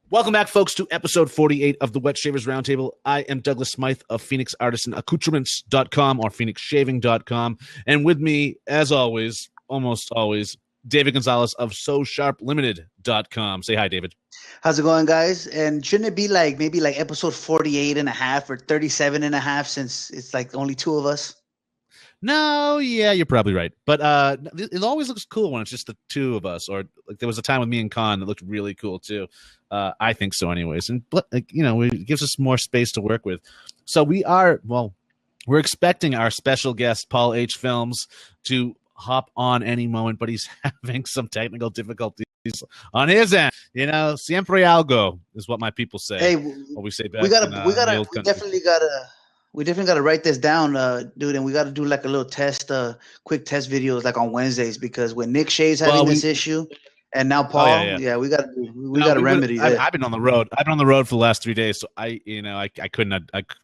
Welcome back, folks, to episode 48 of the Wet Shavers Roundtable. I am Douglas Smythe of PhoenixArtisanAccoutrements.com or PhoenixShaving.com. And with me, as always, almost always, David Gonzalez of SoSharpLimited.com. Say hi, David. How's it going, guys? And shouldn't it be maybe episode 48 and a half or 37 and a half since it's like only two of us? No, yeah, you're probably right. But it always looks cool when it's just the two of us. Or like there was a time with me and Khan that looked really cool too. I think so, anyways. And it gives us more space to work with. So we're expecting our special guest Paul H. Films to hop on any moment, but he's having some technical difficulties on his end. Siempre algo is what my people say. Hey, what we say back we definitely gotta write this down, dude, and we gotta do like a little test, quick test videos like on Wednesdays, because when Nick Shave's having this issue, and now Paul, we gotta remedy it. I've been on the road. I've been on the road for the last 3 days, so I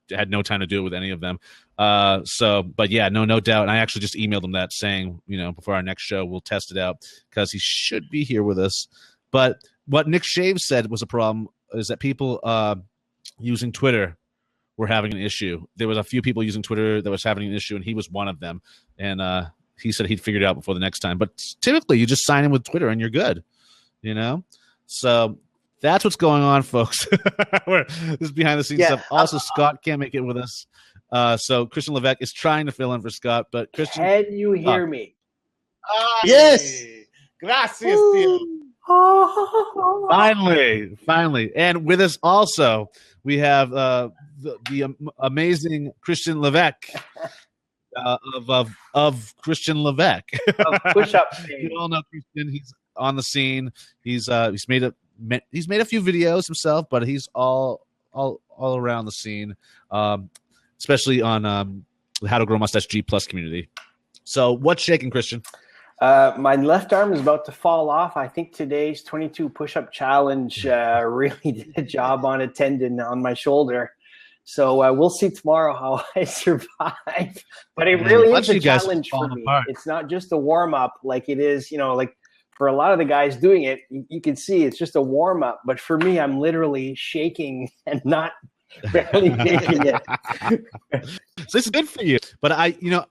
had no time to do it with any of them. But yeah, no doubt. And I actually just emailed him that saying, before our next show, we'll test it out because he should be here with us. But what Nick Shave said was a problem is that people using Twitter were having an issue. There was a few people using Twitter that was having an issue, and he was one of them. And he said he'd figure it out before the next time. But typically, you just sign in with Twitter and you're good, So that's what's going on, folks. This is behind the scenes stuff. Also, Scott can't make it with us. So Christian Levesque is trying to fill in for Scott. But Christian, can you hear me? Yes. Gracias, tío. Finally. And with us also, we have the amazing Christian Levesque of Christian Levesque. Of push-up. You all know Christian. He's on the scene. He's made a few videos himself, but he's all around the scene, especially on the How to Grow Mustache G+ community. So what's shaking, Christian? My left arm is about to fall off. I think today's 22 push-up challenge really did a job on a tendon on my shoulder. So we'll see tomorrow how I survive. But it really is a challenge for me. Apart. It's not just a warm-up like it is, like for a lot of the guys doing it, you can see it's just a warm-up. But for me, I'm literally shaking and not barely making it. So it's good for you. But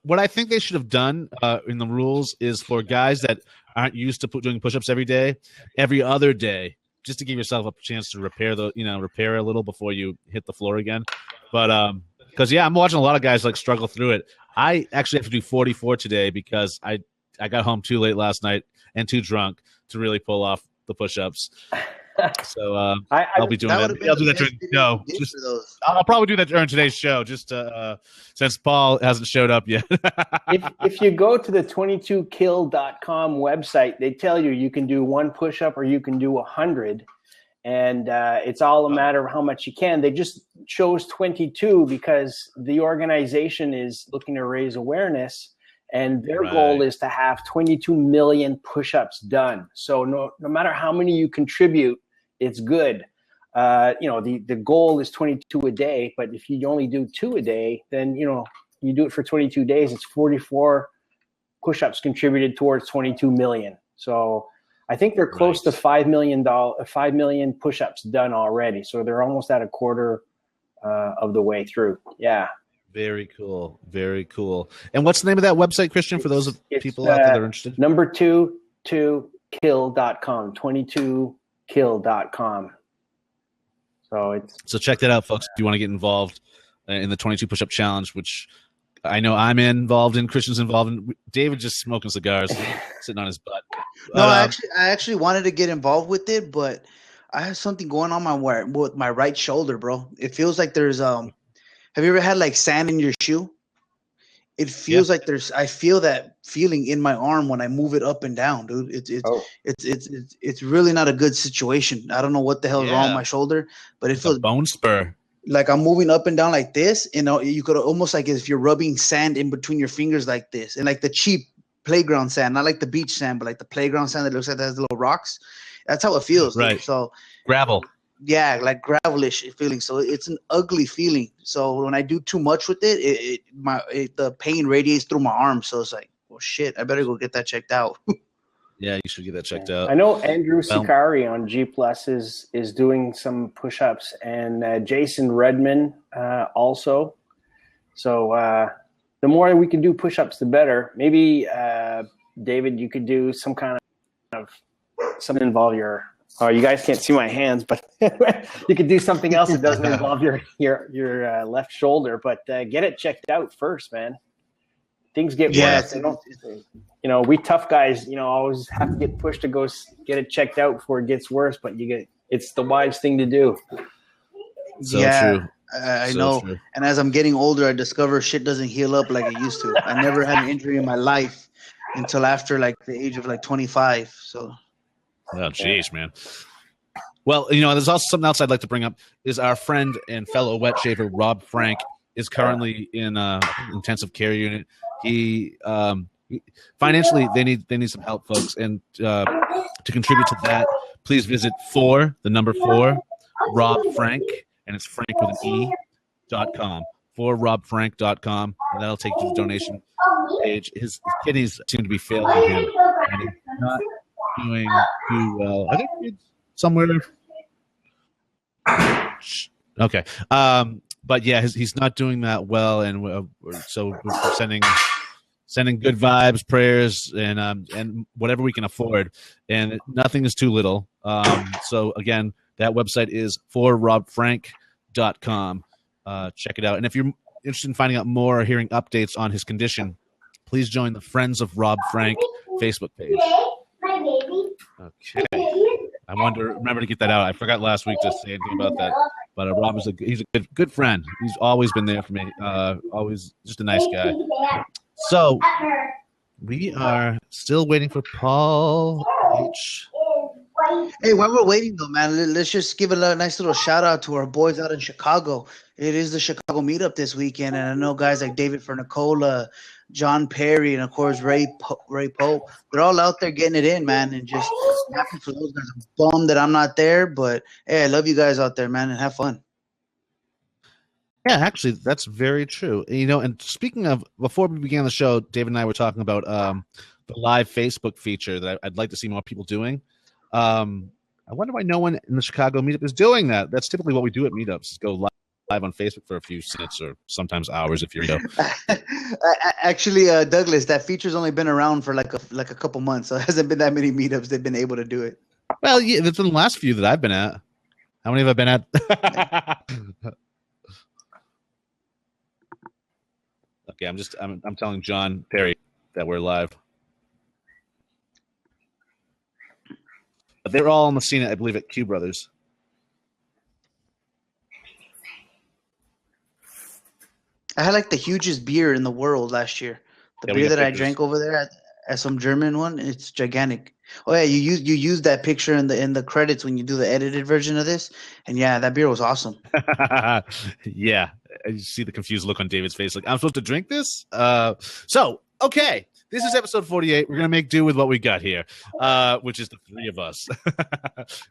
what I think they should have done in the rules is for guys that aren't used to doing push-ups every day, every other day, just to give yourself a chance to repair a little before you hit the floor again. But because I'm watching a lot of guys struggle through it. I actually have to do 44 today because I got home too late last night and too drunk to really pull off the push-ups. So I'll be doing that. I'll do that during the show. I'll probably do that during today's show, just since Paul hasn't showed up yet. if you go to the 22kill.com website, they tell you can do one push-up or you can do 100, and it's all a matter of how much you can. They just chose 22 because the organization is looking to raise awareness. And their goal is to have 22 million push-ups done. So no matter how many you contribute, it's good. The goal is 22 a day, but if you only do 2 a day, then, you do it for 22 days. It's 44 push-ups contributed towards 22 million. So I think they're close to $5 million push-ups done already. So they're almost at a quarter of the way through. Yeah. Very cool. Very cool. And what's the name of that website, Christian, for those people out there that are interested? Number 22kill.com, 22kill.com. So check that out, folks, if you want to get involved in the 22 push-up challenge, which I know I'm involved in, Christian's involved in. David just smoking cigars, sitting on his butt. No, I actually wanted to get involved with it, but I have something going on with my right shoulder, bro. It feels like there's have you ever had sand in your shoe? It feels like I feel that feeling in my arm when I move it up and down, dude. It's really not a good situation. I don't know what the hell is wrong with my shoulder, but it feels bone spur. Like I'm moving up and down like this. You could almost if you're rubbing sand in between your fingers like this, and the cheap playground sand, not like the beach sand, but the playground sand that looks like it has little rocks. That's how it feels. Right. Dude. So gravel. Yeah, like gravelish feeling. So it's an ugly feeling. So when I do too much with it, the pain radiates through my arm. So it's like, well, shit, I better go get that checked out. Yeah, you should get that checked out. I know Andrew Well- Sakari on G Plus is doing some push-ups, and Jason Redman also. So the more we can do push-ups, the better. Maybe David, you could do some kind of something involve your. Oh, you guys can't see my hands, but you could do something else that doesn't involve your left shoulder. But get it checked out first, man. Things get worse. They don't, we tough guys, always have to get pushed to go get it checked out before it gets worse. But it's the wise thing to do. So true. I know. True. And as I'm getting older, I discover shit doesn't heal up like it used to. I never had an injury in my life until after like the age of like 25. So. Oh, jeez, man. Well, there's also something else I'd like to bring up is our friend and fellow wet shaver, Rob Frank, is currently in intensive care unit. He financially they need some help, folks, and to contribute to that, please visit 4 Rob Frank, and it's Frank with an E.com. 4robfrank.com, and that'll take you to the donation page. His kidneys seem to be failing him, and he's not doing too well. I think it's somewhere. Okay. But yeah, he's not doing that well, and so we're sending good vibes, prayers, and whatever we can afford, and nothing is too little. So again, that website is 4robfrank.com. Check it out, and if you're interested in finding out more or hearing updates on his condition, please join the Friends of Rob Frank Facebook page. Okay. I wanted to remember to get that out. I forgot last week to say anything about that. But Rob is he's a good friend. He's always been there for me. Always just a nice guy. So we are still waiting for Paul H. Hey, while we're waiting though, man, let's just give a nice little shout out to our boys out in Chicago. It is the Chicago meetup this weekend, and I know guys like David Fernicola, John Perry, and of course Ray Pope. They're all out there getting it in, man, and just happy for those guys. I'm bummed that I'm not there, but hey, I love you guys out there, man, and have fun. Yeah, actually, that's very true. And speaking of, before we began the show, David and I were talking about the live Facebook feature that I'd like to see more people doing. I wonder why no one in the Chicago meetup is doing that. That's typically what we do at meetups: is go live on Facebook for a few minutes or sometimes hours if you're. Actually, Douglas, that feature's only been around for like a couple months, so it hasn't been that many meetups they've been able to do it. Well, yeah, it's been the last few that I've been at. How many have I been at? Okay, I'm telling John Perry that we're live. But they're all on the scene, I believe, at Q Brothers. I had like the hugest beer in the world last year. The beer that I drank over there at some German one, it's gigantic. Oh yeah, you use that picture in the credits when you do the edited version of this, and yeah, that beer was awesome. Yeah, you see the confused look on David's face, like I'm supposed to drink this. So okay, this is episode 48. We're gonna make do with what we got here, which is the three of us.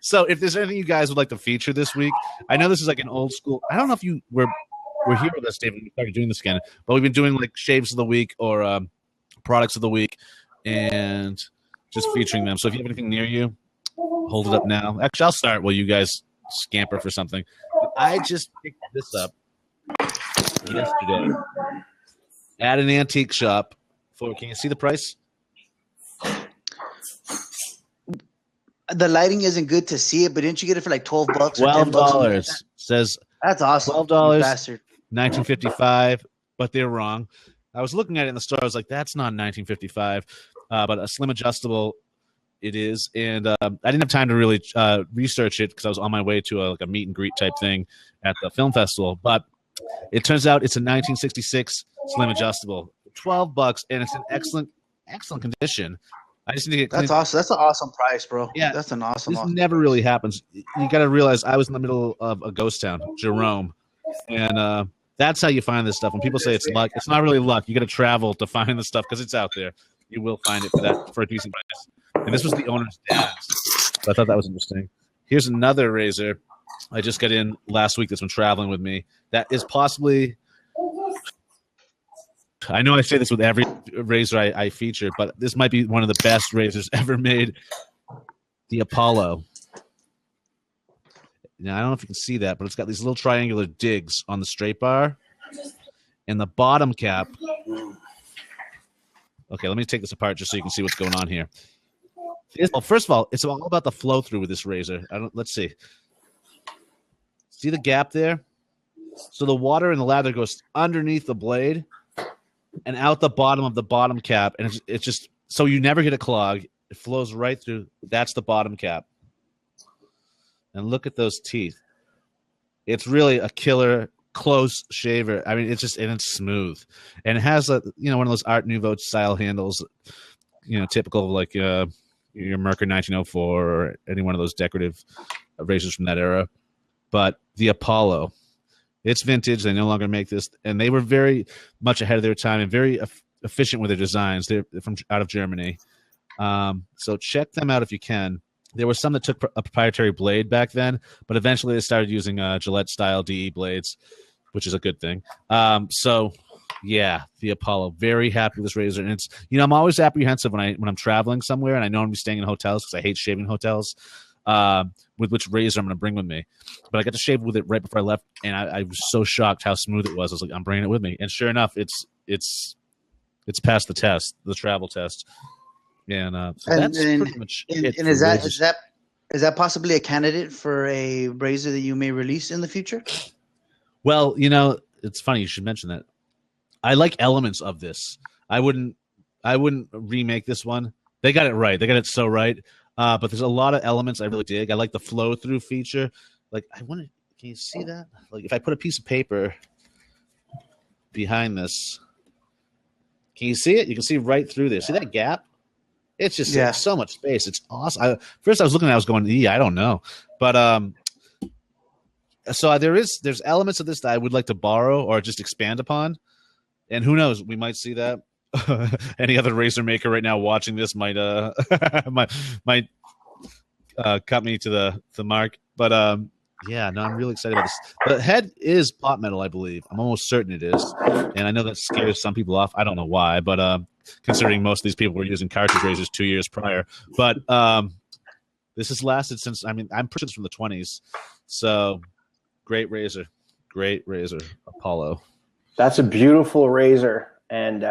So if there's anything you guys would like to feature this week, I know this is like an old school. I don't know if you were here with us, David. We started doing this again, but we've been doing like shaves of the week or products of the week, and just featuring them. So if you have anything near you, hold it up now. Actually, I'll start while you guys scamper for something. I just picked this up yesterday at an antique shop for, can you see the price? The lighting isn't good to see it, but didn't you get it for like $12 or $12. Says that's awesome. $12, bastard. 1955, but they're wrong. I was looking at it in the store. I was like, that's not 1955. But a slim adjustable it is. And I didn't have time to really research it because I was on my way to a meet and greet type thing at the film festival. But it turns out it's a 1966 slim adjustable, $12, and it's in excellent condition. I just need to get cleaned. That's awesome. That's an awesome price, bro. Yeah, that's an awesome. This never really happens. You got to realize I was in the middle of a ghost town, Jerome, and that's how you find this stuff. When people say it's luck, it's not really luck. You got to travel to find the stuff because it's out there. You will find it for a decent price. And this was the owner's dad's. So I thought that was interesting. Here's another razor I just got in last week that's been traveling with me. That is possibly I know I say this with every razor I feature, but this might be one of the best razors ever made. The Apollo. Now, I don't know if you can see that, but it's got these little triangular digs on the straight bar. And the bottom cap. Okay, let me take this apart just so you can see what's going on here. Well, first of all, it's all about the flow through with this razor. Let's see. See the gap there? So the water and the lather goes underneath the blade and out the bottom of the bottom cap, and it's just so you never get a clog. It flows right through. That's the bottom cap. And look at those teeth. It's really a killer close shaver. I mean, it's smooth, and it has one of those Art Nouveau style handles, typical of like your Merkur 1904 or any one of those decorative razors from that era. But the Apollo. It's vintage. They no longer make this, and they were very much ahead of their time and very efficient with their designs. They're from out of Germany, so check them out if you can. There were some that took a proprietary blade back then, but eventually they started using Gillette-style DE blades, which is a good thing. So, yeah, the Apollo. Very happy with this razor, and it's I'm always apprehensive when I'm traveling somewhere, and I know I'm gonna be staying in hotels because I hate shaving hotels. With which razor I'm going to bring with me. But I got to shave with it right before I left, and I was so shocked how smooth it was. I was like, I'm bringing it with me. And sure enough, it's passed the test, the travel test. And that's pretty much it. And is that possibly a candidate for a razor that you may release in the future? Well, it's funny you should mention that. I like elements of this. I wouldn't remake this one. They got it right. They got it so right. But there's a lot of elements I really dig. I like the flow through feature. Like can you see that? Like if I put a piece of paper behind this, can you see it? You can see right through there. See that gap? It's just so much space. It's awesome. First I was looking at it, I was going, I don't know. But so there's elements of this that I would like to borrow or just expand upon. And who knows, we might see that. Any other razor maker right now watching this might might cut me to the mark, but I'm really excited about this. The head is pot metal, I believe. I'm almost certain it is, and I know that scares some people off. I don't know why, but considering most of these people were using cartridge razors 2 years prior, but this has lasted since. I mean, I'm pretty sure it's from the 20s. So great razor, Apollo. That's a beautiful razor, and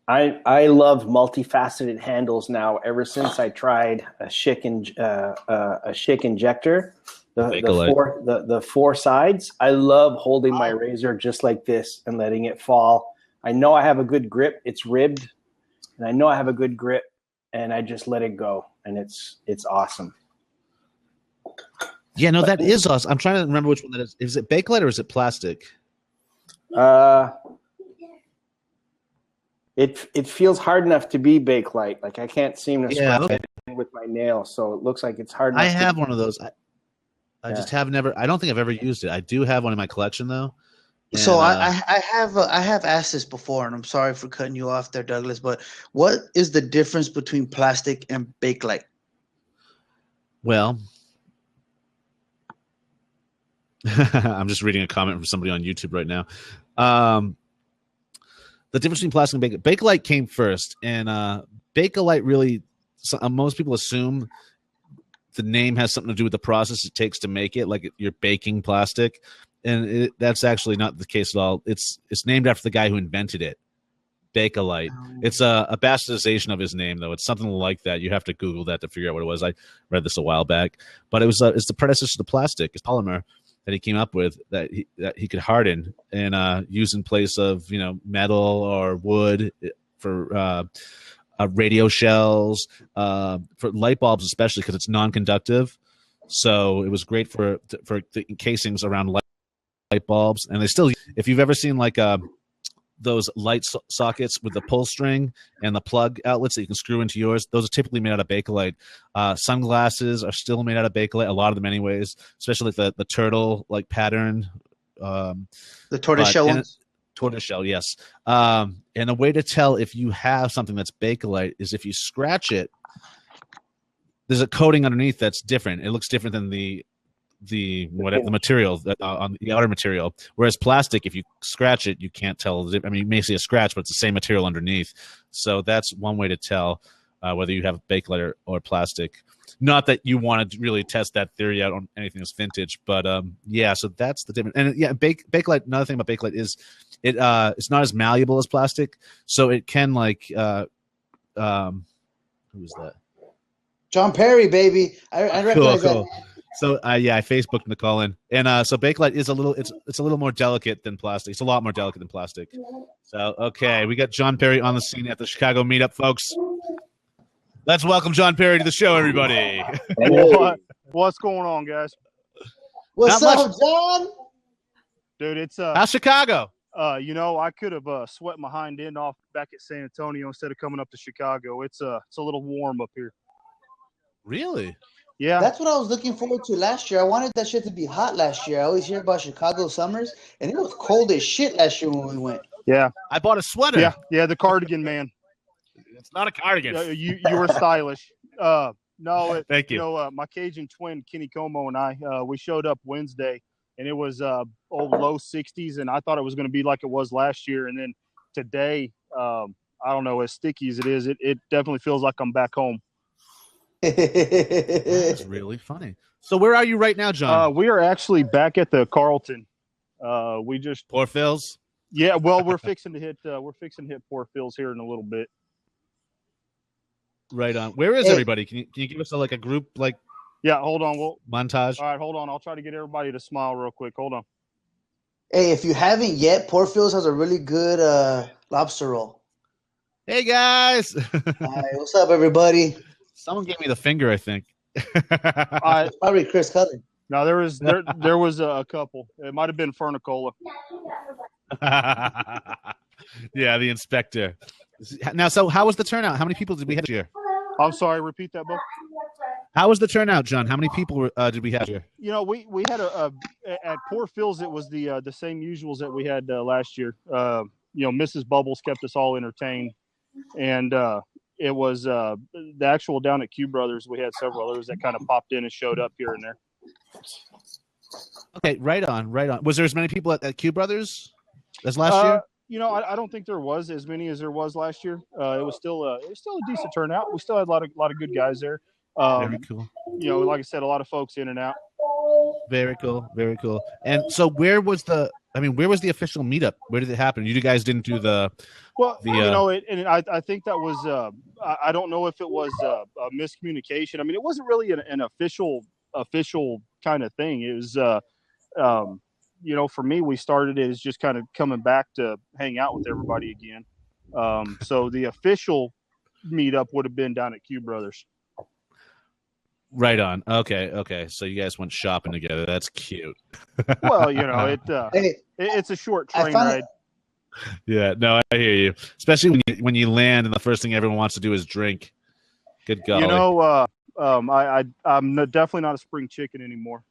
I love multifaceted handles now. Ever since I tried a Schick injector, the four sides. I love holding my razor just like this and letting it fall. I know I have a good grip. It's ribbed, and I know I have a good grip, and I just let it go, and it's awesome. Yeah, no, that is awesome. I'm trying to remember which one that is. Is it Bakelite or is it plastic? It feels hard enough to be Bakelite. Like I can't seem to scratch it with my nail, so it looks like it's hard enough. I have one of those. I just have never. I don't think I've ever used it. I do have one in my collection though. And, so I have asked this before, and I'm sorry for cutting you off there, Douglas. But what is the difference between plastic and Bakelite? Well, I'm just reading a comment from somebody on YouTube right now. The difference between plastic and Bakelite came first, and Bakelite really, most people assume the name has something to do with the process it takes to make it, like you're baking plastic, and that's actually not the case at all. It's named after the guy who invented it, Bakelite. It's a bastardization of his name, though. It's something like that. You have to Google that to figure out what it was. I read this a while back, but it's the predecessor to plastic. It's polymer that he came up with that he could harden and use in place of metal or wood for radio shells, for light bulbs especially because it's non-conductive. So it was great for the casings around light bulbs, and they still. If you've ever seen like those light sockets with the pull string and the plug outlets that you can screw into yours, those are typically made out of Bakelite. Sunglasses are still made out of Bakelite, a lot of them anyways, especially like the turtle like pattern. The tortoiseshell ones? Tortoiseshell, yes. And a way to tell if you have something that's Bakelite is if you scratch it, there's a coating underneath that's different. It looks different than the material on the outer material. Whereas plastic, if you scratch it, you can't tell. I mean, you may see a scratch, but it's the same material underneath. So that's one way to tell whether you have Bakelite or plastic. Not that you want to really test that theory out on anything that's vintage, but yeah. So that's the difference. And yeah, Bakelite. Another thing about Bakelite is it's not as malleable as plastic, so it can like who's that? John Perry, baby. I recognize cool. that. So I Facebooked Nicole in, and so Bakelite is a little more delicate than plastic. It's a lot more delicate than plastic. So okay, we got John Perry on the scene at the Chicago meetup, folks. Let's welcome John Perry to the show, everybody. What's going on, guys? What's up, John? Dude, it's how's Chicago? I could have sweat my hind end off back at San Antonio instead of coming up to Chicago. It's a little warm up here. Really? Yeah. That's what I was looking forward to last year. I wanted that shit to be hot last year. I always hear about Chicago summers, and it was cold as shit last year when we went. Yeah. I bought a sweater. Yeah, the cardigan, man. It's not a cardigan. You were stylish. No, thank you. My Cajun twin Kenny Como and I, we showed up Wednesday, and it was low 60s, and I thought it was going to be like it was last year. And then today, I don't know, as sticky as it is, it definitely feels like I'm back home. That's really funny. So where are you right now, John? We are actually back at the Carlton. We just Port Phil's. Yeah, well, we're fixing to hit Port Phil's here in a little bit. Right on. Where is everybody? Can you give us a group like? Yeah, hold on. Montage. All right, hold on. I'll try to get everybody to smile real quick. Hold on. Hey, if you haven't yet, Port Phil's has a really good lobster roll. Hey guys. Hi, what's up, everybody? Someone gave me the finger, I think. Probably Chris Cullen. No, there was a couple. It might have been Fernicola. Yeah, the inspector. Now, so how was the turnout? How many people did we have here? I'm sorry, repeat that, Bo. How was the turnout, John? How many people did we have here? We had at Port Phil's. It was the same usuals that we had last year. Mrs. Bubbles kept us all entertained, and it was the actual down at Q Brothers. We had several others that kind of popped in and showed up here and there. Okay, right on. Was there as many people at Q Brothers as last year? I don't think there was as many as there was last year. It was still a decent turnout. We still had a lot of good guys there. Very cool. Like I said, a lot of folks in and out. Very cool. And so where was the official meetup? Where did it happen? You guys didn't do the I think that was I don't know if it was a miscommunication. I mean, it wasn't really an official kind of thing. It was for me, we started it as just kind of coming back to hang out with everybody again. So the official meetup would have been down at Q Brothers. Right on. Okay. So you guys went shopping together. That's cute. Well, it's a short train ride. Yeah, no, I hear you. Especially when you land and the first thing everyone wants to do is drink. Good golly. I'm definitely not a spring chicken anymore.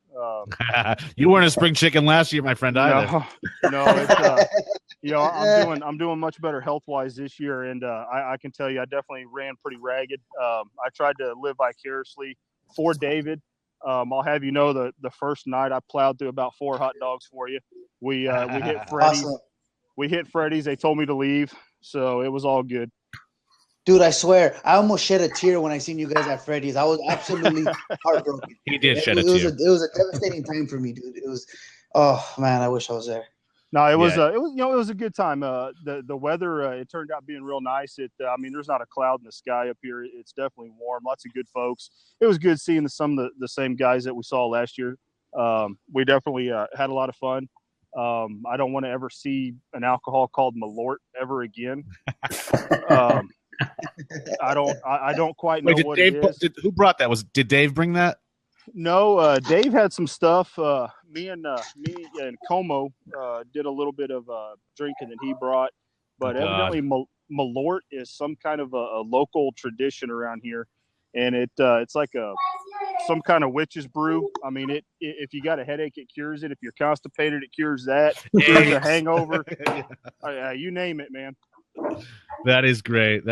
You weren't a spring chicken last year, my friend, either. No, I'm doing much better health wise this year, and I can tell you, I definitely ran pretty ragged. I tried to live vicariously for David. I'll have you know the first night I plowed through about 4 hot dogs for you. We hit Freddy's. Awesome. We hit Freddy's. They told me to leave, so it was all good. Dude, I swear, I almost shed a tear when I seen you guys at Freddy's. I was absolutely heartbroken. He did shed a tear. It was a devastating time for me, dude. It was, oh man, I wish I was there. No, it was it was a good time. The weather it turned out being real nice. There's not a cloud in the sky up here. It's definitely warm. Lots of good folks. It was good seeing some of the same guys that we saw last year. We definitely had a lot of fun. I don't want to ever see an alcohol called Malort ever again. I don't quite know what it is. Who brought that? Did Dave bring that? No, Dave had some stuff. Me and Como did a little bit of drinking that he brought, but evidently Malort is some kind of a local tradition around here, and it's like some kind of witch's brew. I mean, if you got a headache, it cures it. If you're constipated, it cures that. It cures a hangover. You name it, man. That is great.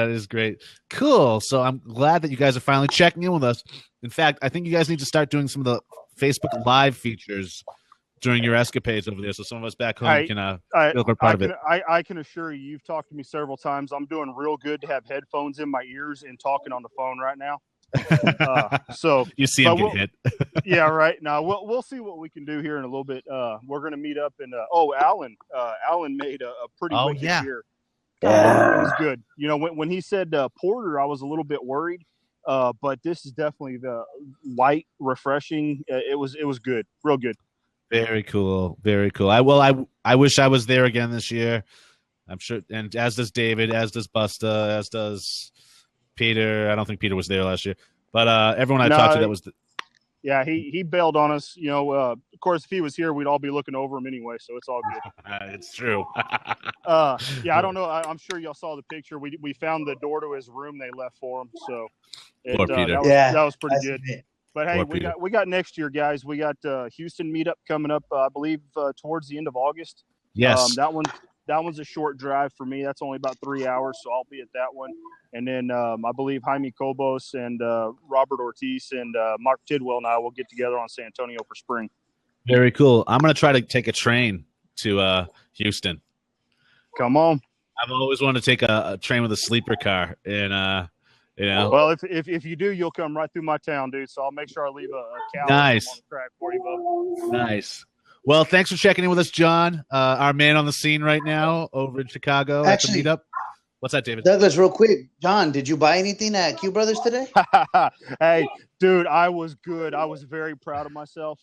Cool. So I'm glad that you guys are finally checking in with us. In fact, I think you guys need to start doing some of the Facebook Live features during your escapades over there, so some of us back home can feel we're part of it. I can assure you, you've talked to me several times. I'm doing real good to have headphones in my ears and talking on the phone right now. So you see him get hit. Yeah, right. Now we'll see what we can do here in a little bit. We're going to meet up and Alan made a pretty wicked beer. It was good. You know, when he said porter, I was a little bit worried. But this is definitely the light, refreshing. It was good, real good. Very cool, very cool. I wish I was there again this year. I'm sure, and as does David, as does Busta, as does Peter. I don't think Peter was there last year, but everyone I talked to that was. Yeah, he bailed on us. You know, of course, if he was here, we'd all be looking over him anyway, so it's all good. It's true. Yeah, I don't know. I'm sure y'all saw the picture. We found the door to his room they left for him, so that was pretty good. But hey, we got next year, guys. We got Houston meetup coming up, I believe, towards the end of August. Yes. That one's a short drive for me. That's only about 3 hours, so I'll be at that one. And then I believe Jaime Cobos and Robert Ortiz and Mark Tidwell and I will get together on San Antonio for spring. Very cool. I'm going to try to take a train to Houston. Come on. I've always wanted to take a train with a sleeper car, and you know. Well, if you do, you'll come right through my town, dude. So I'll make sure I leave a calendar on the track for you, bub. Nice. Well, thanks for checking in with us, John, our man on the scene right now over in Chicago at the meetup. What's that, David? Douglas, real quick. John, did you buy anything at Q Brothers today? Hey, dude, I was good. I was very proud of myself.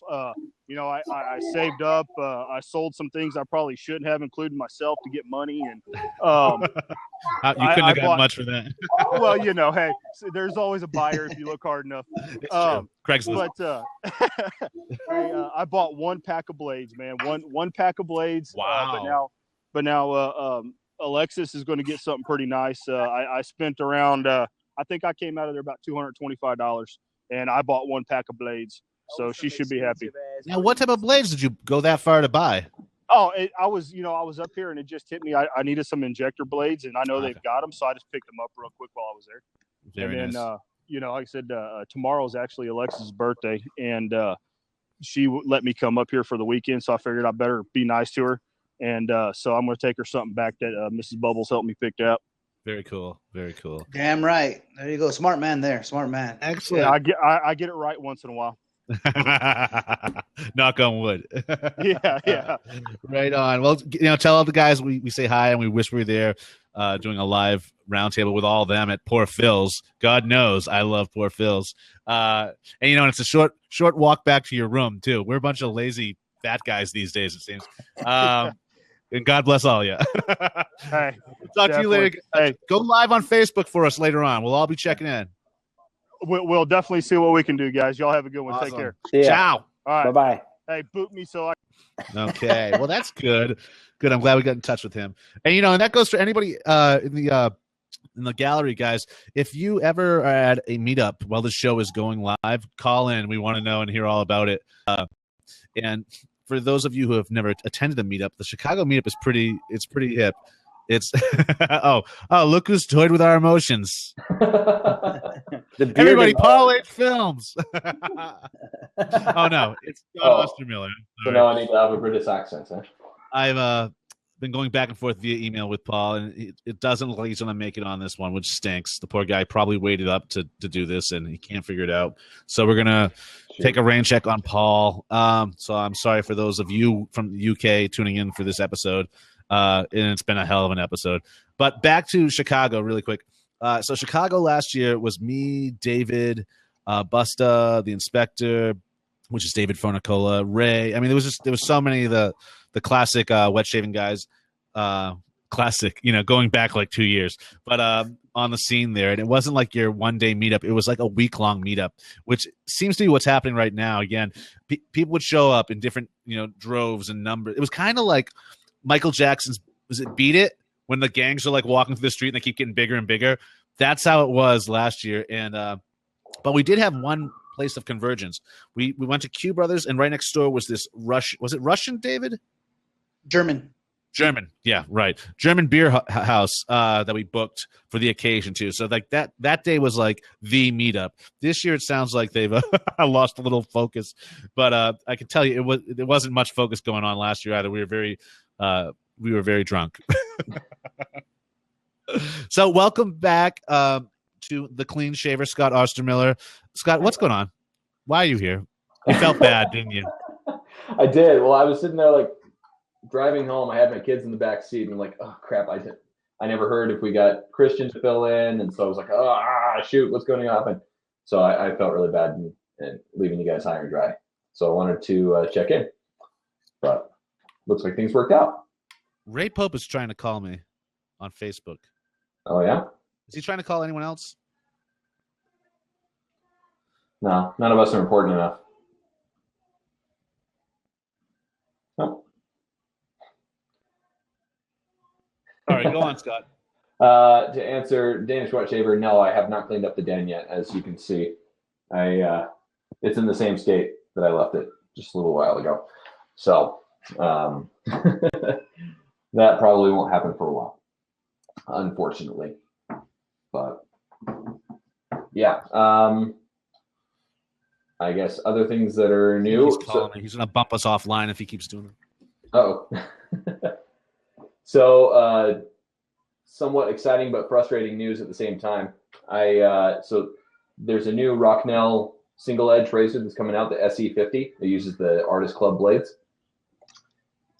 You know, I saved up. I sold some things I probably shouldn't have, including myself, to get money. And you couldn't have got much for that. Well, you know, hey, there's always a buyer if you look hard enough. Craigslist. But I bought one pack of blades, man. One pack of blades. Wow. But now Alexis is going to get something pretty nice. I spent around, I think I came out of there about $225, and I bought one pack of blades. So she should be happy. Now, what type of blades did you go that far to buy? Oh, I was up here, and it just hit me. I needed some injector blades, and I know they've got them, so I just picked them up real quick while I was there. Very nice. You know, like I said, tomorrow's actually Alexis' birthday, and she let me come up here for the weekend, so I figured I better be nice to her. And so I'm going to take her something back that Mrs. Bubbles helped me pick out. Very cool. Very cool. Damn right. There you go. Smart man there. Smart man. Excellent. Yeah, I get it right once in a while. Knock on wood. Yeah. Right on. Well, you know, tell all the guys we say hi and we wish we were there doing a live roundtable with all of them at Poor Phil's. God knows I love Poor Phil's. And, you know, it's a short walk back to your room, too. We're a bunch of lazy fat guys these days, it seems. And God bless all of you. Hey, talk to you later. Hey, go live on Facebook for us later on. We'll all be checking in. We'll definitely see what we can do, guys. Y'all have a good one. Awesome. Take care. Yeah. Ciao. All right. Bye-bye. Hey, boot me so I. Okay. Well, that's good. Good. I'm glad we got in touch with him. And, you know, and that goes for anybody in the gallery, guys. If you ever are at a meetup while the show is going live, call in. We want to know and hear all about it. And for those of you who have never attended a meetup, the Chicago meetup is pretty hip. It's oh, look who's toyed with our emotions. Everybody, Paul H. Films. Oh no, it's John Ostermiller. So now I need to have a British accent, huh? I've been going back and forth via email with Paul, and it doesn't look like he's going to make it on this one, which stinks. The poor guy probably waited up to do this, and he can't figure it out. So we're going to take a rain check on Paul. So I'm sorry for those of you from the UK tuning in for this episode. And it's been a hell of an episode. But back to Chicago really quick. So Chicago last year was me, David, Busta, the Inspector, which is David Fornicola, Ray. I mean, there was so many of the classic wet shaving guys. Classic, you know, going back like 2 years. But on the scene there, and it wasn't like your one-day meetup. It was like a week-long meetup, which seems to be what's happening right now. Again, people would show up in different, you know, droves and numbers. It was kind of like Michael Jackson's, was it Beat It? When the gangs are like walking through the street and they keep getting bigger and bigger. That's how it was last year. And but we did have one place of convergence. We went to Q Brothers, and right next door was this was it Russian, David? German. German, yeah, right. German beer house that we booked for the occasion too. So like that day was like the meetup. This year it sounds like they've lost a little focus, but I can tell you it wasn't much focus going on last year either. We were very drunk. So welcome back to the Clean Shaver, Scott Ostermiller. Scott, what's going on? Why are you here? You felt bad, didn't you? I did. Well, I was sitting there like driving home. I had my kids in the back seat, and I'm like, oh crap! I never heard if we got Christian to fill in, and so I was like, shoot, what's going to happen? So I felt really bad and leaving you guys high and dry. So I wanted to check in, but looks like things worked out. Ray Pope is trying to call me on Facebook. Oh yeah? Is he trying to call anyone else? No, none of us are important enough. No. All right, go on, Scott. To answer Danish Wet Shaver, no, I have not cleaned up the den yet, as you can see. It's in the same state that I left it just a little while ago. So that probably won't happen for a while, unfortunately. But yeah, I guess other things that are new. He's calling me. He's going to bump us offline if he keeps doing it. Oh. So somewhat exciting but frustrating news at the same time. So there's a new Rocknell single edge razor that's coming out, the SE50. It uses the Artist Club blades.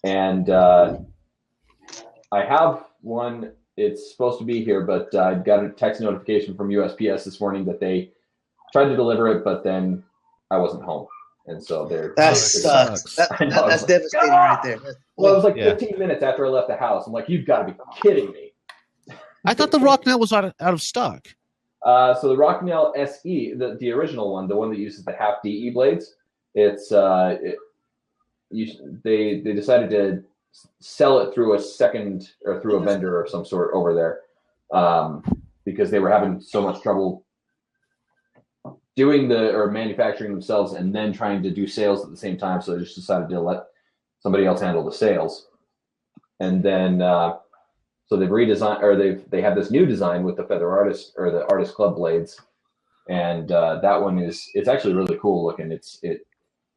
And I have one. It's supposed to be here, but I got a text notification from USPS this morning that they tried to deliver it, but then I wasn't home. And so that sucks. That's devastating right there. Well, it was like 15 minutes after I left the house. I'm like, you've got to be kidding me. I thought the Rocknell was out of stock. So the Rocknell SE, the original one, the one that uses the half DE blades, it's they decided to sell it through a second or through a vendor of some sort over there because they were having so much trouble doing manufacturing themselves and then trying to do sales at the same time. So they just decided to let somebody else handle the sales. And then so they've redesigned, or they have this new design with the Feather Artist or the Artist Club blades, and that one it's actually really cool looking.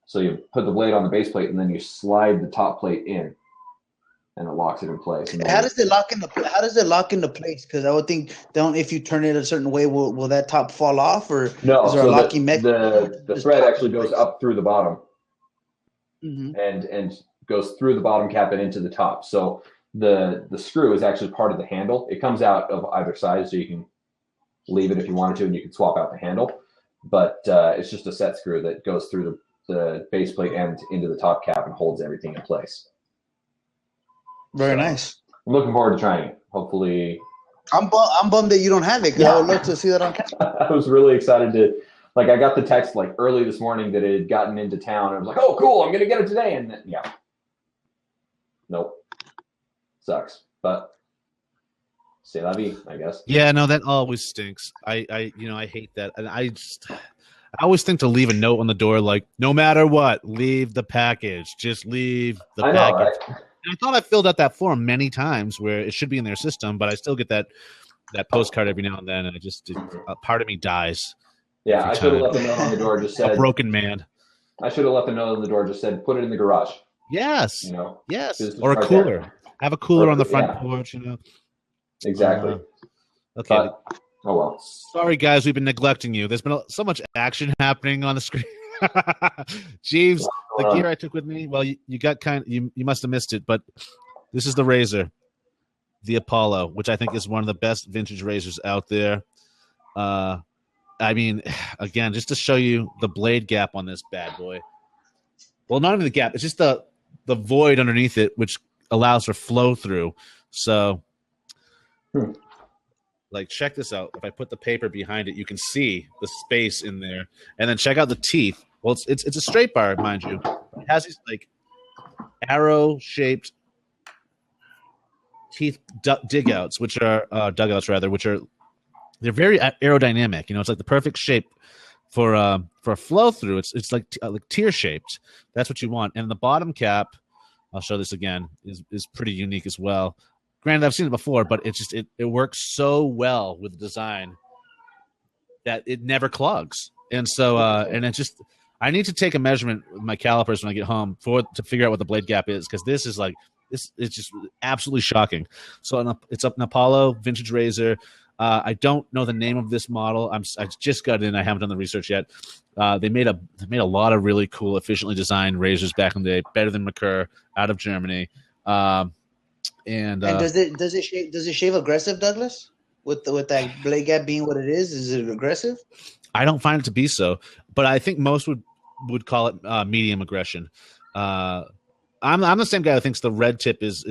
So you put the blade on the base plate and then you slide the top plate in, and it locks it in place. And how does it lock into place? Because I would think, if you turn it a certain way, will that top fall off, or no? Is there a locking mechanism? The thread actually goes up through the bottom, mm-hmm. and goes through the bottom cap and into the top. So the screw is actually part of the handle. It comes out of either side, so you can leave it if you wanted to, and you can swap out the handle. But it's just a set screw that goes through the base plate and into the top cap and holds everything in place. Very nice. I'm looking forward to trying it. Hopefully, I'm bummed that you don't have it, because I would love to see that on camera. I was really excited to. Like, I got the text like early this morning that it had gotten into town. I was like, oh, cool, I'm going to get it today. And then, nope. Sucks. But c'est la vie, I guess. Yeah, no, that always stinks. I hate that. And I always think to leave a note on the door, like, no matter what, leave the package. Just leave the package. Know, right? And I thought I filled out that form many times where it should be in their system, but I still get that postcard every now and then, and a part of me dies. Yeah, I should have left a note on the door. Just said, a broken man. I should have left a note on the door. Just said, put it in the garage. Yes. Yes. Or a right cooler. There. Have a cooler on the front porch. Exactly. Okay. But, oh well. Sorry, guys. We've been neglecting you. There's been so much action happening on the screen. Jeeves, the gear I took with me. Well, you got you must have missed it, but this is the razor, the Apollo, which I think is one of the best vintage razors out there. I mean, again, just to show you the blade gap on this bad boy. Well, not even the gap. It's just the void underneath it, which allows for flow through. So, like, check this out. If I put the paper behind it, you can see the space in there. And then check out the teeth. Well, it's a straight bar, mind you. It has these, like, arrow-shaped teeth dugouts, which are they're very aerodynamic. It's like the perfect shape for a flow through. It's like tear shaped. That's what you want. And the bottom cap I'll show this again, is pretty unique as well. Granted, I've seen it before, but it works so well with the design that it never clogs. And so, and it just, I need to take a measurement with my calipers when I get home to figure out what the blade gap is, because this is like, this it's just absolutely shocking. So it's an Apollo vintage razor. I don't know the name of this model. I just got in. I haven't done the research yet. They made a lot of really cool, efficiently designed razors back in the day, better than McCurr, out of Germany. And does it shave aggressive, Douglas? With that blade gap being what it is it aggressive? I don't find it to be so, but I think most would call it medium aggression. I'm the same guy who thinks the red tip is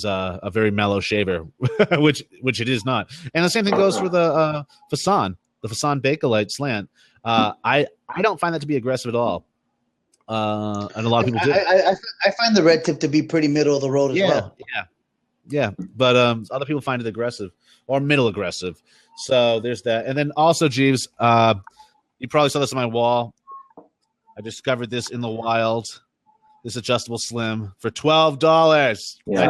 a very mellow shaver, which it is not. And the same thing goes for the Fasan Bakelite slant. I don't find that to be aggressive at all. And a lot of people do. I find the red tip to be pretty middle of the road as well. Yeah. But other people find it aggressive or middle aggressive. So there's that. And then also, Jeeves, you probably saw this on my wall. I discovered this in the wild. This adjustable slim for $12. Yeah,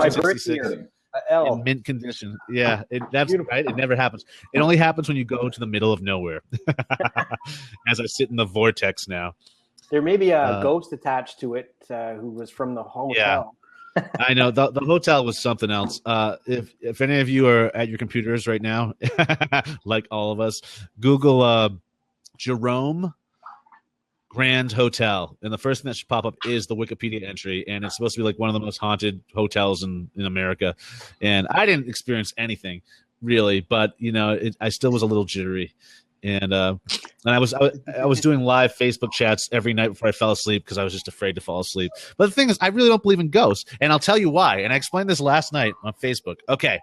in mint condition. Yeah, that's right. It never happens. It only happens when you go to the middle of nowhere. As I sit in the vortex now. There may be a ghost attached to it who was from the hotel. Yeah, I know. The hotel was something else. If any of you are at your computers right now, like all of us, Google Jerome Grand Hotel, and the first thing that should pop up is the Wikipedia entry, and it's supposed to be like one of the most haunted hotels in America. And I didn't experience anything really, but I still was a little jittery. And I was doing live Facebook chats every night before I fell asleep because I was just afraid to fall asleep. But the thing is, I really don't believe in ghosts, and I'll tell you why. And I explained this last night on Facebook. Okay,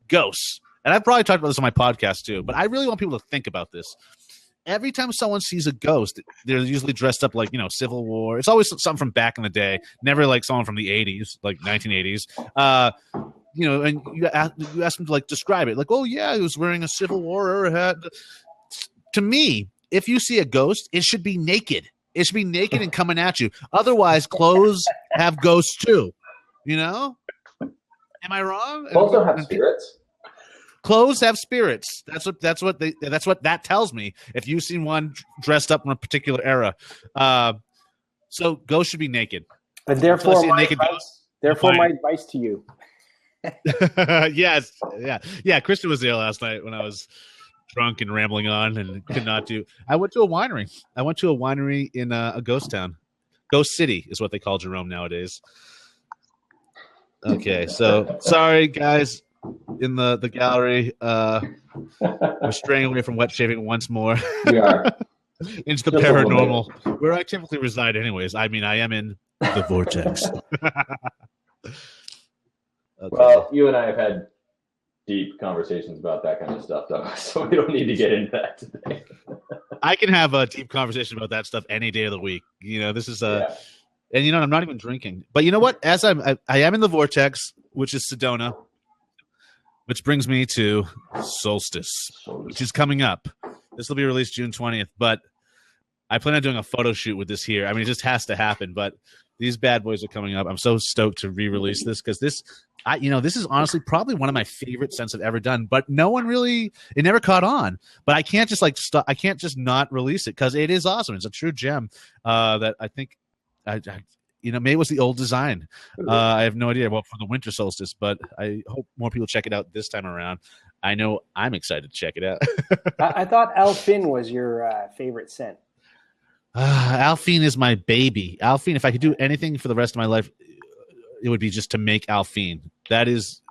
ghosts, and I've probably talked about this on my podcast too, but I really want people to think about this. Every time someone sees a ghost, they're usually dressed up like, Civil War. It's always something from back in the day, never like someone from the 80s, like 1980s. And you ask them to like describe it, like, oh yeah, he was wearing a Civil War era hat. To me, if you see a ghost, it should be naked. It should be naked and coming at you. Otherwise, clothes have ghosts too. Am I wrong? Clothes don't have spirits. Clothes have spirits. That's what that tells me. If you've seen one dressed up in a particular era, so ghosts should be naked. And therefore, my advice to you. Yes, yeah. Christian was there last night when I was drunk and rambling on and could not do. I went to a winery in a ghost town. Ghost City is what they call Jerome nowadays. Okay, so sorry guys in the gallery. We're straying away from wet shaving once more. We are. Into the paranormal, where I typically reside anyways. I mean, I am in the vortex. Okay. Well, you and I have had deep conversations about that kind of stuff, though, so we don't need to get into that today. I can have a deep conversation about that stuff any day of the week. This is and I'm not even drinking. But you know what? As I am in the vortex, which is Sedona, which brings me to Solstice, which is coming up. This will be released June 20th, but I plan on doing a photo shoot with this here. I mean, it just has to happen, but these bad boys are coming up. I'm so stoked to re-release this because this is honestly probably one of my favorite scents I've ever done, but it never caught on. But I can't just I can't just not release it because it is awesome. It's a true gem that I think, maybe it was the old design. I have no idea. Well, for the winter solstice, but I hope more people check it out this time around. I know I'm excited to check it out. I thought Alpine was your favorite scent. Alpine is my baby. Alpine, if I could do anything for the rest of my life, it would be just to make Alpine. It is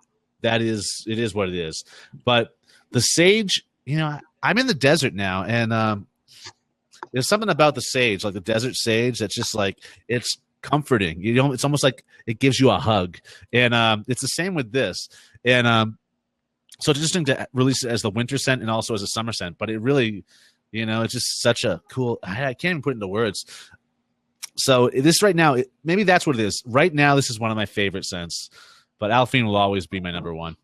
what it is. But the sage, I'm in the desert now, and there's something about the sage, like the desert sage, that's just like, it's comforting. It's almost like it gives you a hug. And it's the same with this. And so it's interesting to release it as the winter scent and also as a summer scent, but it really, it's just such a cool, I can't even put it into words. So this right now, maybe that's what it is. Right now, this is one of my favorite scents, but Alpine will always be my number one.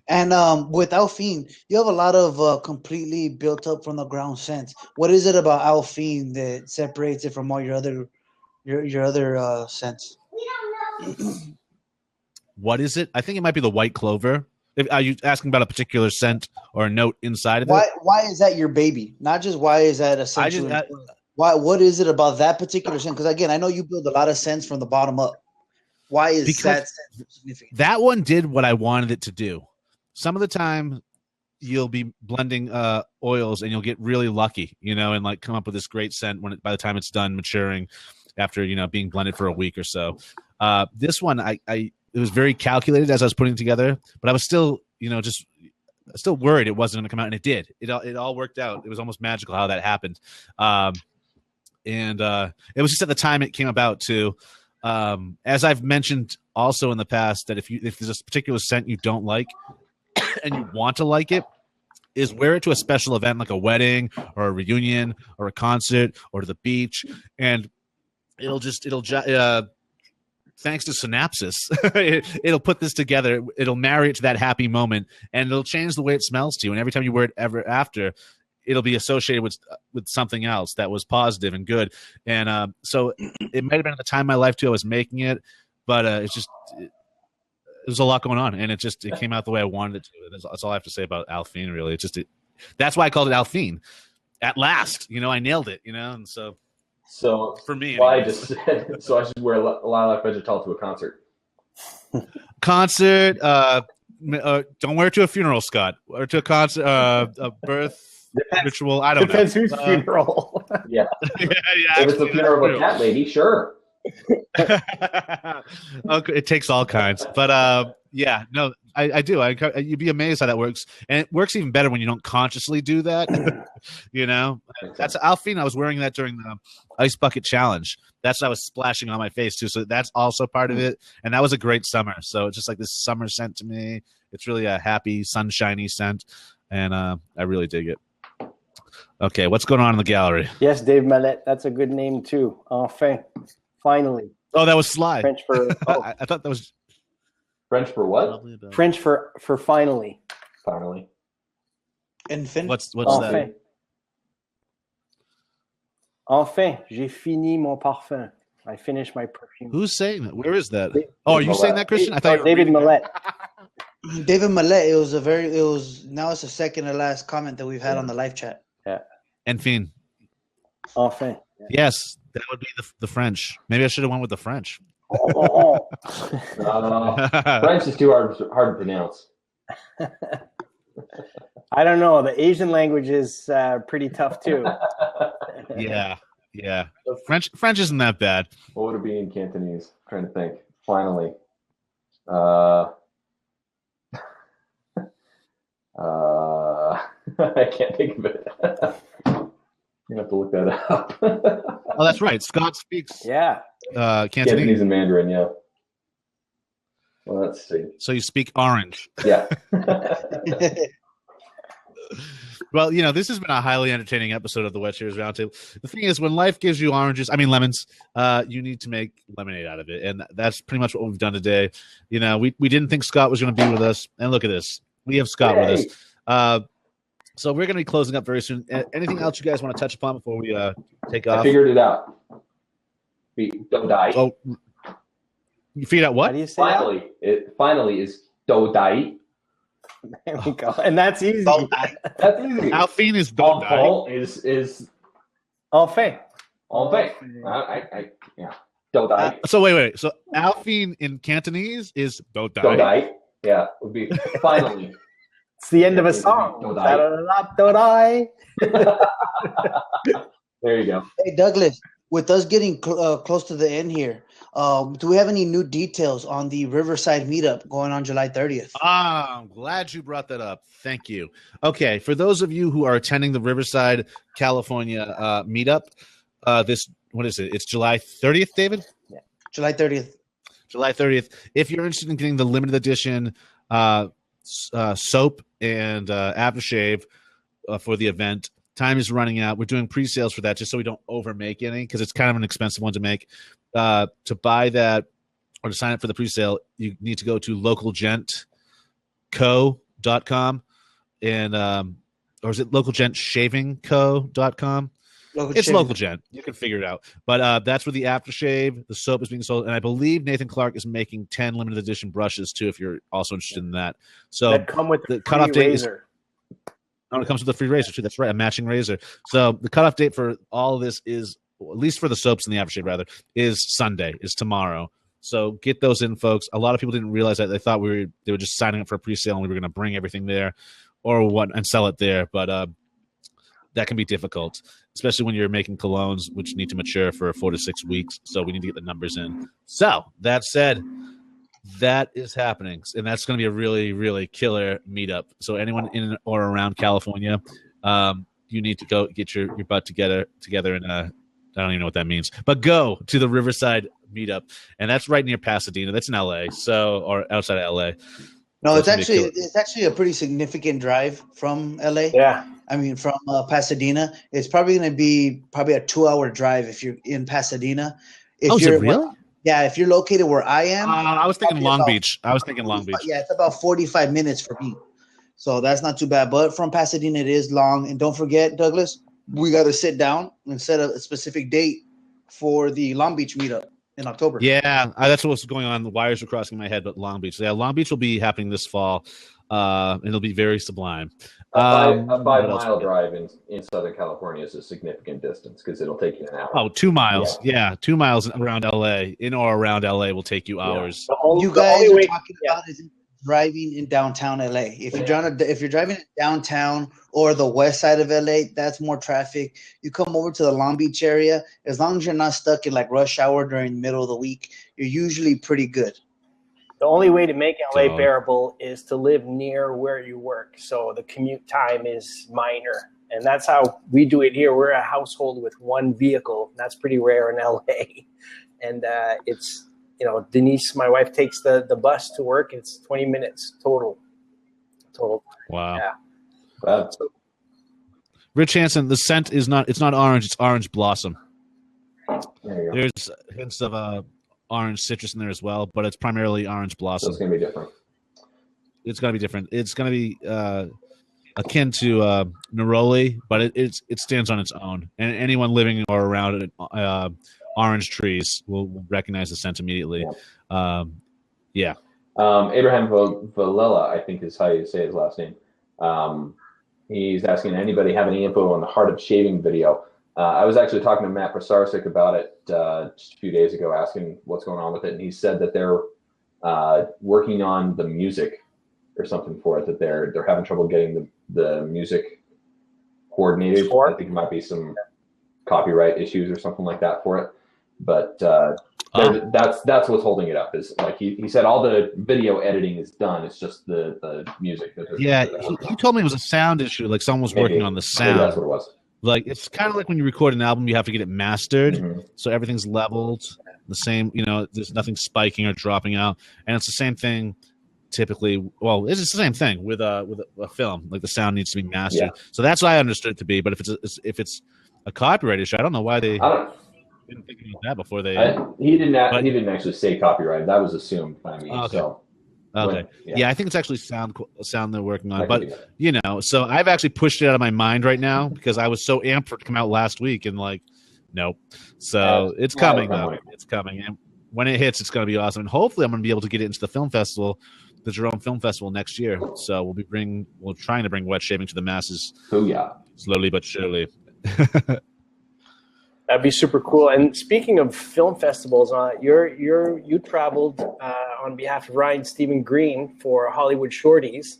And with Alpine, you have a lot of completely built up from the ground scents. What is it about Alpine that separates it from all your other scents? What is it? I think it might be the white clover. Are you asking about a particular scent or a note inside of it? Why is that your baby? Not just why is that a scent? Why? What is it about that particular scent? Because again, I know you build a lot of scents from the bottom up. Why is that scent significant? That one did what I wanted it to do. Some of the time, you'll be blending oils and you'll get really lucky, and like come up with this great scent by the time it's done maturing, after being blended for a week or so. This one, it was very calculated as I was putting it together, but I was still, still worried it wasn't going to come out, and it did. It all worked out. It was almost magical how that happened. And it was just at the time it came about too. As I've mentioned also in the past, that if there's a particular scent you don't like and you want to like it, is wear it to a special event like a wedding or a reunion or a concert or to the beach, and it'll thanks to synapses, it'll put this together. It'll marry it to that happy moment, and it'll change the way it smells to you. And every time you wear it ever after, it'll be associated with something else that was positive and good. And so it might have been at the time in my life too I was making it, but there's a lot going on, and it came out the way I wanted it to. That's all I have to say about Alphine, really. That's why I called it Alphine. At last, I nailed it, and so. So for me, well, I just said, so I should wear lilac vegetal to a concert. Don't wear it to a funeral, Scott, or to a concert, a birth ritual. I don't know. Depends whose funeral. Yeah. If it's the funeral of a cat lady, sure. Okay, it takes all kinds, but yeah, no, I do. You'd be amazed how that works, and it works even better when you don't consciously do that. That's Alphine. I was wearing that during the ice bucket challenge. That's what I was splashing on my face too. So that's also part of it, and that was a great summer. So it's just like this summer scent to me. It's really a happy, sunshiny scent, and I really dig it. Okay, what's going on in the gallery? Yes, Dave Mallette. That's a good name too. Enfin, finally. Oh, that was Sly. French for. Oh. I thought that was French for what? French for finally. Finally. Infin. What's Enfin. that? Enfin, j'ai fini mon parfum. I finished my perfume. Who's saying that? Where is that? Oh, are you saying that, Christian? I thought you were David Mallette. David Mallette. Now it's the second to last comment that we've had on the live chat. Yeah. Enfin. Enfin. Yeah. Yes, that would be the French. Maybe I should have went with the French. French is too hard to pronounce. I don't know. The Asian language is pretty tough too. Yeah. French isn't that bad. What would it be in Cantonese? I'm trying to think. Finally. I can't think of it. You have to look that up. Oh, that's right. Scott speaks. Yeah. Cantonese and Mandarin. Yeah. Well, let's see. So you speak orange. Yeah. Well, this has been a highly entertaining episode of the Wet Chairs Roundtable. The thing is, when life gives you lemons, you need to make lemonade out of it, and that's pretty much what we've done today. We didn't think Scott was going to be with us, and look at this. We have Scott with us. So we're going to be closing up very soon. Anything else you guys want to touch upon before we take off? I figured it out. Don't die. Oh, you figured out what? How do you say Finally is do die. There we go. And that's easy. That's easy. Alphine is don't die. Is Enfin. Yeah. Don't die. So wait. So Alphine in Cantonese is don't die. Don't die. Yeah, would be finally. It's the end of a song. Don't die. Don't die. There you go. Hey, Douglas, with us getting close to the end here, do we have any new details on the Riverside meetup going on July 30th? I'm glad you brought that up. Thank you. Okay, for those of you who are attending the Riverside, California meetup, what is it? It's July 30th, David? Yeah, July 30th. July 30th. If you're interested in getting the limited edition soap and aftershave for the event, time is running out. We're doing pre-sales for that just so we don't overmake any, because it's kind of an expensive one to make. To buy that or to sign up for the pre-sale, you need to go to localgentco.com and or is it localgentshavingco.com? It's local gen. You can figure it out. But that's where the aftershave, the soap is being sold. And I believe Nathan Clark is making 10 limited edition brushes too, if you're also interested in that. So that come with the cutoff date razor. It comes with a free razor too. That's right, a matching razor. So the cutoff date for all of this is, at least for the soaps and the aftershave rather, is Sunday, is tomorrow. So get those in, folks. A lot of people didn't realize that. They thought they were just signing up for a pre-sale and we were going to bring everything there or what and sell it there. But that can be difficult, especially when you're making colognes, which need to mature for 4 to 6 weeks. So we need to get the numbers in. So that said, that is happening, and that's going to be a really, really killer meetup. So anyone in or around California, you need to go get your butt together in a, I don't even know what that means, but go to the Riverside meetup, and that's right near Pasadena. That's in LA, or outside of LA. No, it's actually a pretty significant drive from LA. Yeah. I mean, from Pasadena, it's probably going to be a 2-hour drive if you're in Pasadena. Is it really? Yeah, if you're located where I am. I was thinking Long Beach. Yeah, it's about 45 minutes for me. So that's not too bad. But from Pasadena, it is long. And don't forget, Douglas, we got to sit down and set a specific date for the Long Beach meetup in October. Yeah, that's what's going on. The wires are crossing my head, but Long Beach. Yeah, Long Beach will be happening this fall, and it'll be very sublime. A 5-mile drive in Southern California is a significant distance because it'll take you an hour. Oh, 2 miles. Yeah, 2 miles around LA, in or around LA, will take you hours. You guys are talking about is driving in downtown LA. If you're driving downtown or the west side of LA, that's more traffic. You come over to the Long Beach area, as long as you're not stuck in like rush hour during the middle of the week, you're usually pretty good. The only way to make LA bearable is to live near where you work. So the commute time is minor. And that's how we do it here. We're a household with one vehicle. That's pretty rare in LA. And it's, Denise, my wife, takes the bus to work. It's 20 minutes total. Wow. Yeah. Rich Hansen, the scent it's not orange, it's orange blossom. There's hints of orange citrus in there as well, but it's primarily orange blossom. So it's going to be different. It's going to be different. It's going to be akin to neroli, but it stands on its own. And anyone living or around orange trees will recognize the scent immediately. Yeah. Abraham Valella, I think is how you say his last name. He's asking, anybody have any info on the Heart of Shaving video? I was actually talking to Matt Prosarsik about it just a few days ago, asking what's going on with it, and he said that they're working on the music or something for it. That they're having trouble getting the music coordinated. I think it might be some copyright issues or something like that for it. But that's what's holding it up. Is like he said, all the video editing is done. It's just the music. Yeah, he told me it was a sound issue. Like someone was working on the sound. Maybe that's what it was. Like it's kind of like when you record an album, you have to get it mastered, so everything's leveled the same. There's nothing spiking or dropping out, and it's the same thing. Typically, well, it's the same thing with a film. Like the sound needs to be mastered. Yeah. So that's what I understood it to be. But if it's a copyright issue, I don't know why they didn't think about that before they. He didn't actually say copyright. That was assumed by me. Okay. So. Okay. Yeah, I think it's actually sound they're working on. But so I've actually pushed it out of my mind right now because I was so amped for it to come out last week, and nope. So it's coming though. It's coming, and when it hits, it's going to be awesome. And hopefully, I'm going to be able to get it into the film festival, the Jerome Film Festival next year. So we're trying to bring wet shaving to the masses. Oh yeah, slowly but surely. That'd be super cool. And speaking of film festivals, you traveled on behalf of Ryan Stephen Green for Hollywood Shorties,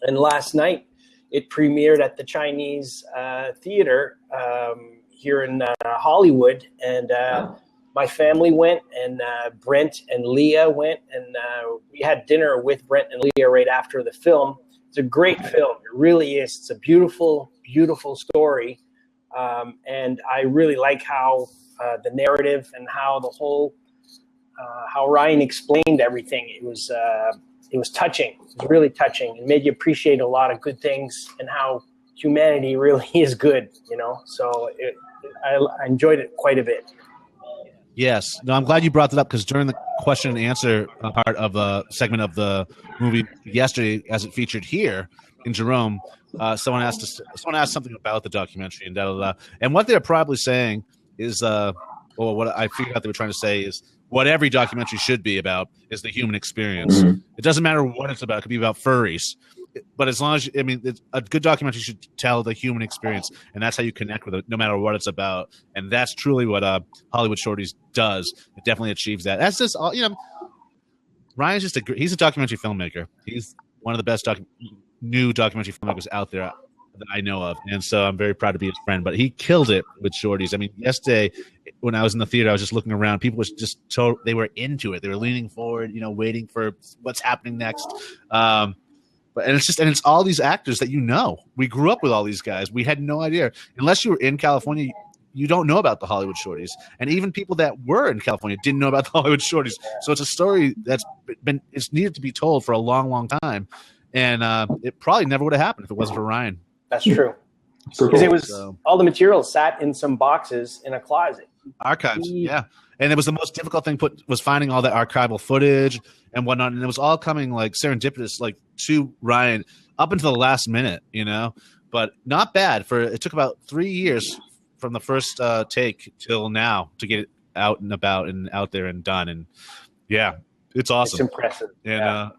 and last night it premiered at the Chinese Theater here in Hollywood, and my family went, and Brent and Leah went, and we had dinner with Brent and Leah right after the film. It's a great film. It really is. It's a beautiful, beautiful story. And I really like how the narrative and how the whole how Ryan explained everything. It was touching. It was really touching, and made you appreciate a lot of good things and how humanity really is good. So I enjoyed it quite a bit. Yes. No, I'm glad you brought that up because during the question and answer part of the segment of the movie yesterday, as it featured here in Jerome, someone asked something about the documentary and and what they're probably saying is, or what I figured out they were trying to say is what every documentary should be about is the human experience. Mhm. It doesn't matter what it's about. It could be about furries. But as long as a good documentary should tell the human experience, and that's how you connect with it, no matter what it's about. And that's truly what Hollywood Shorties does. It definitely achieves that. That's just all. Ryan's he's a documentary filmmaker. He's one of the best new documentary filmmakers out there that I know of, and so I'm very proud to be his friend. But he killed it with Shorties. I mean, yesterday when I was in the theater, I was just looking around. People was just they were into it. They were leaning forward, waiting for what's happening next. And it's all these actors that we grew up with all these guys. We had no idea unless you were in California. You don't know about the Hollywood Shorties, and even people that were in California didn't know about the Hollywood Shorties. So it's a story it's needed to be told for a long, long time, and it probably never would have happened if it wasn't for Ryan. That's true. Because it was all the material sat in some boxes in a closet. Archives, yeah. And it was the most difficult thing was finding all that archival footage and whatnot. And it was all coming like serendipitous, like to Ryan up until the last minute, but not bad it took about 3 years from the first take till now to get it out and about and out there and done. And yeah, it's awesome. It's impressive. And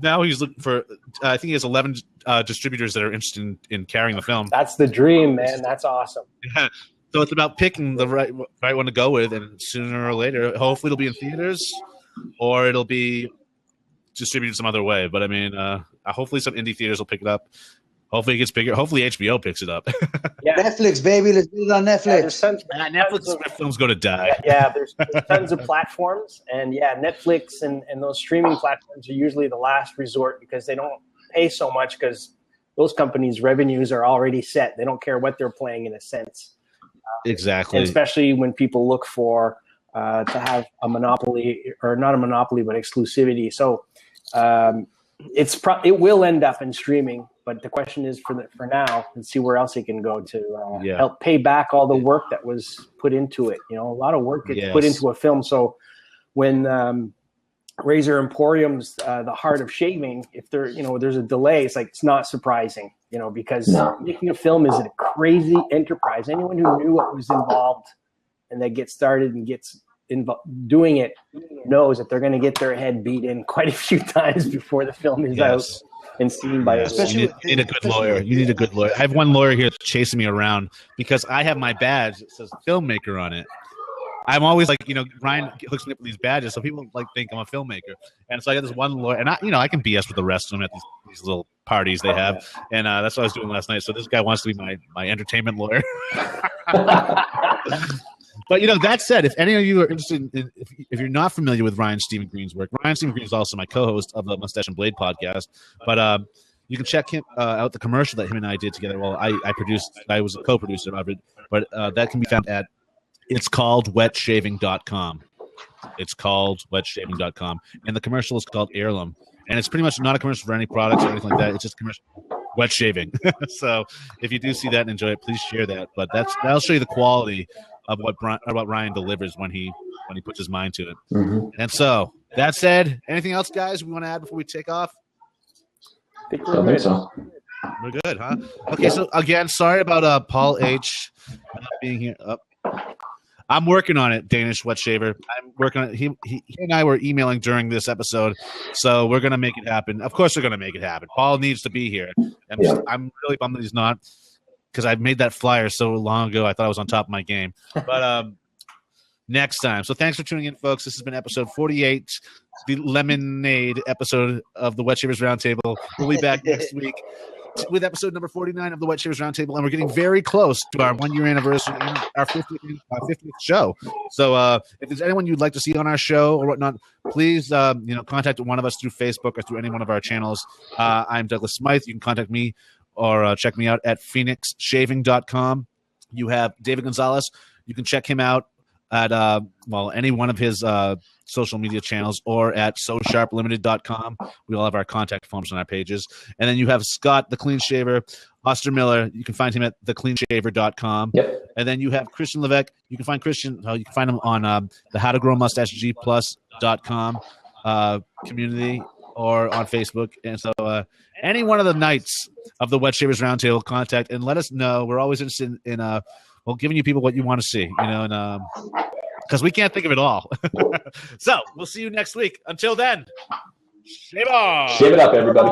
now he's looking for, I think he has 11 distributors that are interested in carrying the film. That's the dream, man. That's awesome. Yeah. So it's about picking the right one to go with, and sooner or later, hopefully it'll be in theaters or it'll be distributed some other way. But I mean, hopefully some indie theaters will pick it up. Hopefully it gets bigger. Hopefully HBO picks it up. Yeah. Netflix, baby. Let's do it on Netflix. Netflix is where films go to die. Yeah, there's tons of platforms. And Netflix and those streaming platforms are usually the last resort because they don't pay so much because those companies' revenues are already set. They don't care what they're playing in a sense. Exactly. And especially when people look for to have a monopoly, or not a monopoly, but exclusivity. So it will end up in streaming, but the question is for now, and see where else it can go to help pay back all the work that was put into it. A lot of work gets put into a film. So when Razor Emporium's The Heart of Shaving, if there's a delay, it's not surprising, because making a film is a crazy enterprise. Anyone who knew what was involved and that gets started and gets doing it knows that they're going to get their head beat in quite a few times before the film is out and seen by us. You need a good lawyer. You need a good lawyer. I have one lawyer here chasing me around because I have my badge that says filmmaker on it. I'm always like, Ryan hooks me up with these badges, so people think I'm a filmmaker. And so I got this one lawyer, and I can BS with the rest of them at these little parties they have, and that's what I was doing last night. So this guy wants to be my entertainment lawyer. But that said, if any of you are interested in, if you're not familiar with Ryan Stephen Green's work, Ryan Stephen Green is also my co-host of the Moustache and Blade podcast. But you can check him out the commercial that him and I did together. Well, I was a co-producer of it, but that can be found at It's called wetshaving.com. It's called wetshaving.com. And the commercial is called Heirloom. And it's pretty much not a commercial for any products or anything like that. It's just a commercial. Wet shaving. So if you do see that and enjoy it, please share that. But that'll show you the quality of what Ryan delivers when he puts his mind to it. Mm-hmm. And so that said, anything else, guys, we want to add before we take off? I think so. We're good, huh? Okay, so again, sorry about Paul H. not being here. I'm working on it, Danish Wet Shaver. I'm working on it. He and I were emailing during this episode, so we're going to make it happen. Of course, we're going to make it happen. Paul needs to be here. I'm really bummed that he's not, because I made that flyer so long ago. I thought I was on top of my game. But next time. So thanks for tuning in, folks. This has been episode 48, the Lemonade episode of the Wet Shavers Roundtable. We'll be back next week with episode number 49 of the Wet Shavers Roundtable, and we're getting very close to our 1 year anniversary and our 50th show. So if there's anyone you'd like to see on our show or whatnot, please contact one of us through Facebook or through any one of our channels. I'm Douglas Smythe. You can contact me or check me out at phoenixshaving.com. You have David Gonzalez. You can check him out at any one of his social media channels or at SoSharpLimited.com. We all have our contact forms on our pages. And then you have Scott, the Clean Shaver, Ostermiller. You can find him at thecleanshaver.com. Yep. And then you have Christian Levesque. You can find Christian. You can find him on the How to Grow Mustache G+.com community or on Facebook. And so any one of the nights of the Wet Shavers Roundtable, contact and let us know. We're always interested in giving you people what you want to see, and because we can't think of it all. So we'll see you next week. Until then, shave on. Shave it up, everybody.